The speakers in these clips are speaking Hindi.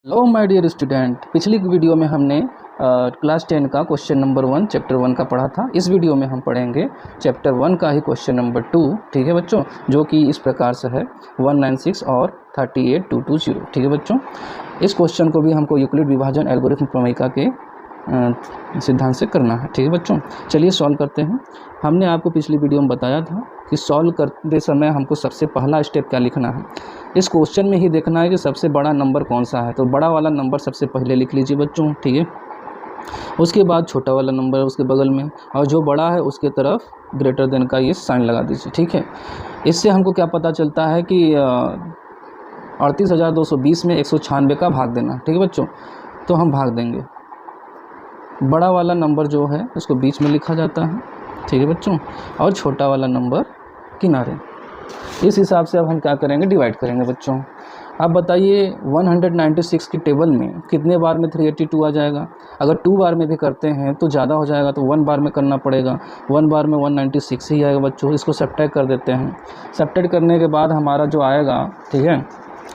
हेलो माय डियर स्टूडेंट, पिछली वीडियो में हमने क्लास 10 का क्वेश्चन नंबर 1 चैप्टर 1 का पढ़ा था। इस वीडियो में हम पढ़ेंगे चैप्टर 1 का ही क्वेश्चन नंबर 2। ठीक है बच्चों, जो कि इस प्रकार से है 196 और 38220। ठीक है बच्चों, इस क्वेश्चन को भी हमको यूक्लिड विभाजन एल्गोरिथम प्रमेयिका के सिद्धांत से करना है। ठीक है बच्चों, चलिए सॉल्व करते हैं। हमने आपको पिछली वीडियो में बताया था कि सॉल्व करते समय हमको सबसे पहला स्टेप क्या लिखना है। इस क्वेश्चन में ही देखना है कि सबसे बड़ा नंबर कौन सा है, तो बड़ा वाला नंबर सबसे पहले लिख लीजिए बच्चों। ठीक है, उसके बाद छोटा वाला नंबर उसके बगल में, और जो बड़ा है उसके तरफ ग्रेटर देन का ये साइन लगा दीजिए। ठीक है, इससे हमको क्या पता चलता है कि 38,220 में 196 का भाग देना। ठीक है बच्चों, तो हम भाग देंगे। बड़ा वाला नंबर जो है उसको बीच में लिखा जाता है। ठीक है बच्चों, और छोटा वाला नंबर किनारे। इस हिसाब से अब हम क्या करेंगे, डिवाइड करेंगे बच्चों। अब बताइए 196 की टेबल में कितने बार में 382 आ जाएगा। अगर 2 बार में भी करते हैं तो ज़्यादा हो जाएगा, तो 1 बार में करना पड़ेगा। 1 बार में 196 ही आएगा बच्चों। इसको सब्ट्रैक्ट कर देते हैं। सब्ट्रैक्ट करने के बाद हमारा जो आएगा, ठीक है,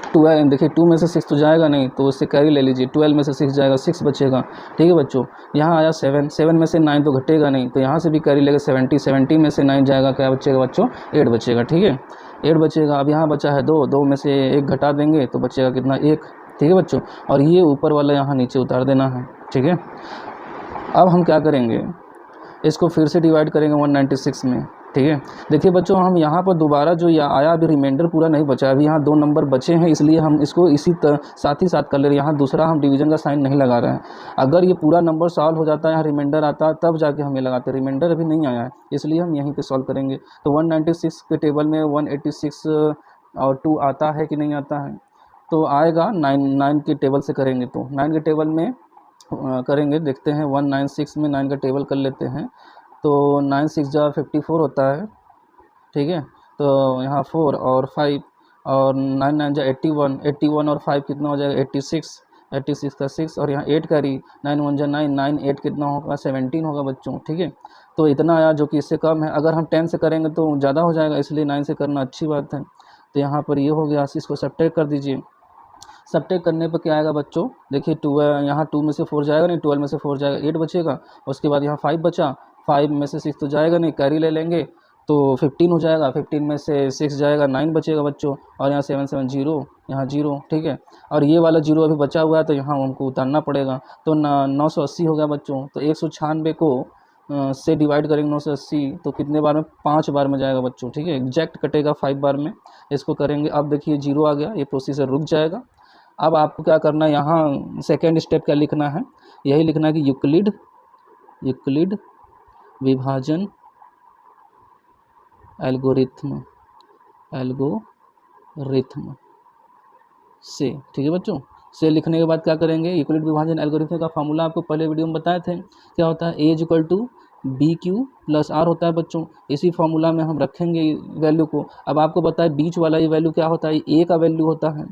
12, देखिए 2 में से 6 तो जाएगा नहीं, तो उससे कैरी ले लीजिए। 12 में से 6 जाएगा, 6 बचेगा। ठीक है बच्चों, यहाँ आया 7, 7 में से 9 तो घटेगा नहीं, तो यहाँ से भी कैरी लेगा 70, 70 में से 9 जाएगा, क्या बचेगा बच्चों, 8 बचेगा। ठीक है, 8 बचेगा। अब यहाँ बचा है 2, 2 में से 1 घटा देंगे तो बचेगा कितना, 1। ठीक है बच्चों, और ये ऊपर वाला यहाँ नीचे उतार देना है। ठीक है, अब हम क्या करेंगे, इसको फिर से डिवाइड करेंगे 196 में। ठीक है, देखिए बच्चों, हम यहाँ पर दोबारा जो आया अभी रिमाइंडर पूरा नहीं बचा, अभी यहाँ 2 नंबर बचे हैं, इसलिए हम इसको इसी साथ ही साथ कर ले रहे हैं। यहाँ दूसरा हम डिवीजन का साइन नहीं लगा रहे हैं। अगर ये पूरा नंबर सॉल्व हो जाता है, यहाँ रिमाइंडर आता तब जाके हम ये लगाते। रिमाइंडर अभी नहीं आया है, इसलिए हम यहीं पे सॉल्व करेंगे। तो 196 के टेबल में 186 और 2 आता है कि नहीं आता है, तो आएगा। 9 के टेबल से करेंगे, तो 9 के टेबल में करेंगे। देखते हैं 196 में 9 का टेबल कर लेते हैं, तो 9 6 जा 54 होता है। ठीक है, तो यहाँ 4 और 5 और 9 9 जा 81, 81 और 5 कितना हो जाएगा, 86, 86 का 6 और यहाँ 8 कैरी, 9 1 जा 9, 9 8 कितना होगा, 17 होगा बच्चों। ठीक है, तो इतना आया, जो कि इससे कम है। अगर हम 10 से करेंगे तो ज़्यादा हो जाएगा, इसलिए 9 से करना अच्छी बात है। तो यहाँ पर ये हो गया, इसको सब्ट्रैक्ट कर दीजिए। सब्ट्रैक्ट करने पर क्या आएगा बच्चों, देखिए 2, यहाँ 2 में से 4 जाएगा नहीं, 12 में से 4 जाएगा, 8 बचेगा। उसके बाद यहाँ 5 बचा, 5 में से 6 तो जाएगा नहीं, कैरी ले लेंगे तो 15 हो जाएगा। 15 में से 6 जाएगा, 9 बचेगा बच्चों, और यहाँ 7 7 0, यहाँ 0। ठीक है, और ये वाला 0 अभी बचा हुआ है, तो यहाँ हमको उतारना पड़ेगा। तो 980 हो गया बच्चों। तो 196 को से डिवाइड करेंगे 980, तो कितने बार में, 5 बार में जाएगा बच्चों। ठीक है, एग्जैक्ट कटेगा 5 बार में। इसको करेंगे, अब देखिए 0 आ गया, ये प्रोसीजर रुक जाएगा। अब आपको क्या करना है, यहाँ सेकेंड स्टेप क्या लिखना है, यही लिखना है कि यूक्लिड विभाजन एल्गोरिथम से। ठीक है बच्चों, से लिखने के बाद क्या करेंगे, यूक्लिड विभाजन एल्गोरिथम का फार्मूला आपको पहले वीडियो में बताए थे। क्या होता है, A = BQ + R होता है बच्चों। इसी फार्मूला में हम रखेंगे वैल्यू को। अब आपको पता है बीच वाला ये वैल्यू क्या होता है, A का वैल्यू होता है,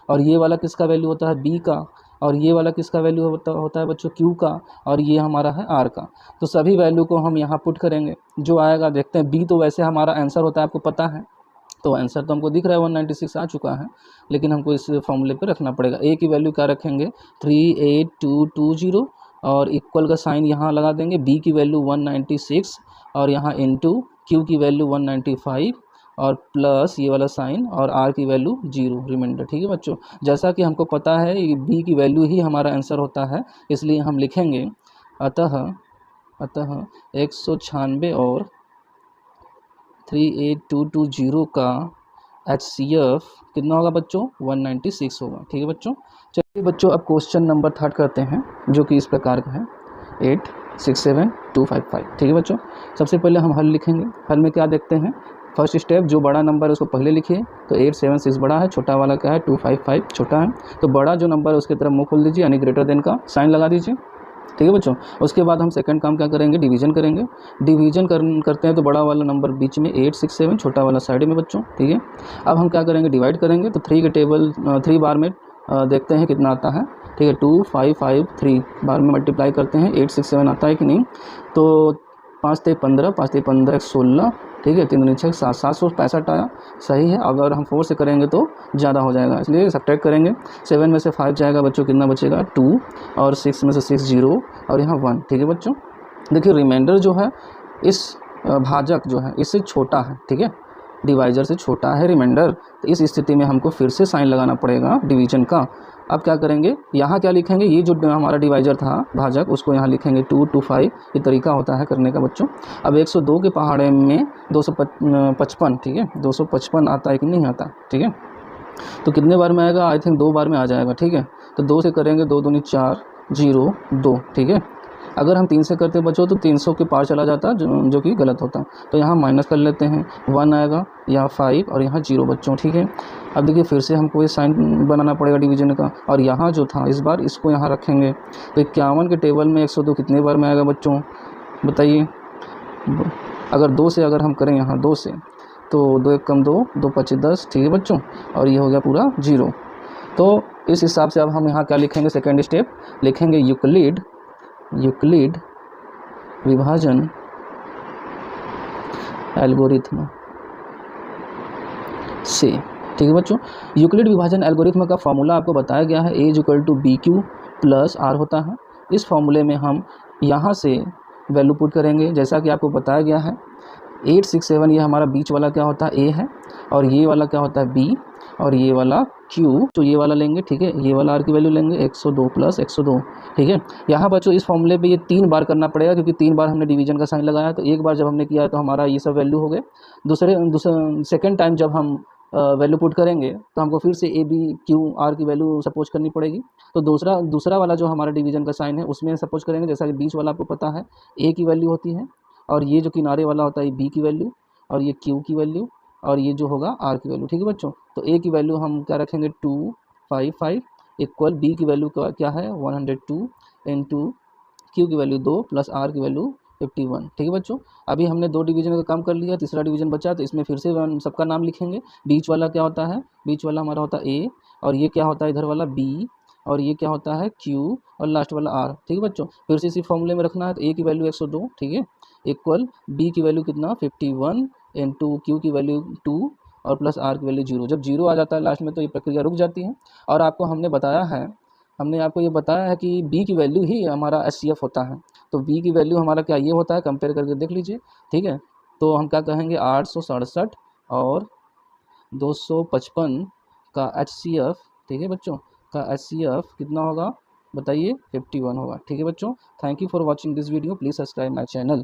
और ये वाला किसका वैल्यू होता है, B का, और ये वाला किसका वैल्यू होता है बच्चों, Q का, और ये हमारा है R का। तो सभी वैल्यू को हम यहाँ पुट करेंगे, जो आएगा देखते हैं। B तो वैसे हमारा आंसर होता है, आपको पता है, तो आंसर तो हमको दिख रहा है 196 आ चुका है, लेकिन हमको इस फॉर्मूले पे रखना पड़ेगा। A की वैल्यू क्या रखेंगे, 38220, और इक्वल का साइन यहाँ लगा देंगे। B की वैल्यू 196, और यहाँ इनटू Q की वैल्यू 195, और प्लस ये वाला साइन, और R की वैल्यू 0 रिमाइंडर। ठीक है बच्चों, जैसा कि हमको पता है B की वैल्यू ही हमारा आंसर होता है, इसलिए हम लिखेंगे अतः 196 और 38220 का HCF कितना होगा बच्चों, 196 होगा। ठीक है बच्चों, चलिए बच्चों, अब क्वेश्चन नंबर 3 करते हैं, जो कि इस प्रकार का है 867255। ठीक है बच्चों, सबसे पहले हम हल लिखेंगे। हल में क्या देखते हैं, फर्स्ट स्टेप, जो बड़ा नंबर है उसको पहले लिखिए। तो 876 बड़ा है, छोटा वाला क्या है, 255 छोटा है। तो बड़ा जो नंबर है उसकी तरफ मुँह खोल दीजिए, यानी ग्रेटर देन का साइन लगा दीजिए। ठीक है बच्चों, उसके बाद हम सेकंड काम क्या करेंगे, डिवीजन करेंगे। डिवीजन करते हैं तो बड़ा वाला नंबर बीच में 867, छोटा वाला साइड में बच्चों। ठीक है, अब हम क्या करेंगे, डिवाइड करेंगे। तो 3 के टेबल 3 बार में देखते हैं कितना आता है। ठीक है, 2 5 5 3 बार में मल्टीप्लाई करते हैं, 867 आता है कि नहीं। तो 5 × 3 = 15, 5 × 3 = 15, 16, ठीक है, 3 दूनी 6 7, 765 आया, सही है। अगर हम 4 से करेंगे तो ज़्यादा हो जाएगा, इसलिए सब्ट्रैक्ट करेंगे। 7 में से 5 जाएगा बच्चों, कितना बचेगा 2, और 6 में से 6 0, और यहाँ 1। ठीक है बच्चों, देखिए रिमाइंडर जो है इस भाजक जो है इससे छोटा है, ठीक है, डिवाइजर से छोटा है रिमाइंडर। तो इस स्थिति में हमको फिर से साइन लगाना पड़ेगा डिवीजन का। अब क्या करेंगे, यहाँ क्या लिखेंगे, ये जो हमारा डिवाइजर था भाजक, उसको यहाँ लिखेंगे 2 to 5। ये तरीका होता है करने का बच्चों। अब 102 के पहाड़े में 255, ठीक है, 255 आता है कि नहीं आता, ठीक है। तो कितने बार में आएगा, आई थिंक 2 बार में आ जाएगा, ठीक है। तो 2 से करेंगे, 2 दूनी 4 0 2, ठीक है। अगर हम 3 से करते बच्चों तो 300 के पार चला जाता, जो कि गलत होता। तो यहाँ माइनस कर लेते हैं, 1 आएगा, यहाँ 5 और यहाँ 0 बच्चों, ठीक है। अब देखिए फिर से हमको ये साइन बनाना पड़ेगा डिवीजन का, और यहाँ जो था इस बार इसको यहाँ रखेंगे। तो 51 के टेबल में 102 कितने बार में आएगा बच्चों, बताइए। अगर 2 से अगर हम करें यहाँ 2 से, तो 2 1 कम 2, 2 5 10, ठीक है बच्चों, और ये हो गया पूरा 0। तो इस हिसाब से अब हम यहाँ क्या लिखेंगे, सेकेंड स्टेप लिखेंगे यूक्लिड विभाजन एल्गोरिथ्म से, ठीक है बच्चों। यूक्लिड विभाजन एल्गोरिथ्म का फॉर्मूला आपको बताया गया है, A = BQ + R होता है। इस फॉर्मूले में हम यहाँ से वैल्यू पुट करेंगे, जैसा कि आपको बताया गया है। 8 6 7 ये हमारा बीच वाला क्या होता है, A है, और ये वाला क्या होता है B, और ये वाला Q, तो ये वाला लेंगे, ठीक है। ये वाला R की वैल्यू लेंगे 102 + 102, ठीक है। यहाँ बच्चों इस फॉर्मूले पे ये 3 बार करना पड़ेगा, क्योंकि 3 बार हमने डिवीजन का साइन लगाया। तो एक बार जब हमने किया तो हमारा ये सब वैल्यू हो गए। सेकेंड टाइम जब हम वैल्यू पुट करेंगे तो हमको फिर से A B Q R की वैल्यू सपोज करनी पड़ेगी। तो दूसरा वाला जो हमारा डिवीजन का साइन है उसमें सपोज करेंगे, जैसा कि बीच वाला आपको पता है A की वैल्यू होती है, और ये जो किनारे वाला होता है B की वैल्यू, और ये Q की वैल्यू, और ये जो होगा R की वैल्यू, ठीक है बच्चों। तो A की वैल्यू हम क्या रखेंगे 255 इक्वल B की वैल्यू क्या है 102 इंटू Q की वैल्यू 2 + R की वैल्यू 51, ठीक है बच्चों। अभी हमने 2 डिवीजन का काम कर लिया, तीसरा डिवीजन बचा, तो इसमें फिर से सबका नाम लिखेंगे। बीच वाला क्या होता है, बीच वाला हमारा होता है A, और ये क्या होता है इधर वाला B, और ये क्या होता है Q, और लास्ट वाला R, ठीक है बच्चों। फिर से इसी फॉर्मूले में रखना है। तो A की वैल्यू 102, ठीक है, इक्वल B की वैल्यू कितना 51 इंटू Q की वैल्यू 2 और प्लस R की वैल्यू 0। जब 0 आ जाता है लास्ट में तो ये प्रक्रिया रुक जाती है। और आपको हमने आपको ये बताया है कि B की वैल्यू ही हमारा HCF होता है। तो B की वैल्यू हमारा क्या ये होता है, कंपेयर करके देख लीजिए, ठीक है। तो हम क्या कहेंगे 867 और 255 का HCF, ठीक है बच्चों, का HCF कितना होगा बताइए 51 होगा, ठीक है बच्चों। Thank you for watching this video, please subscribe my channel.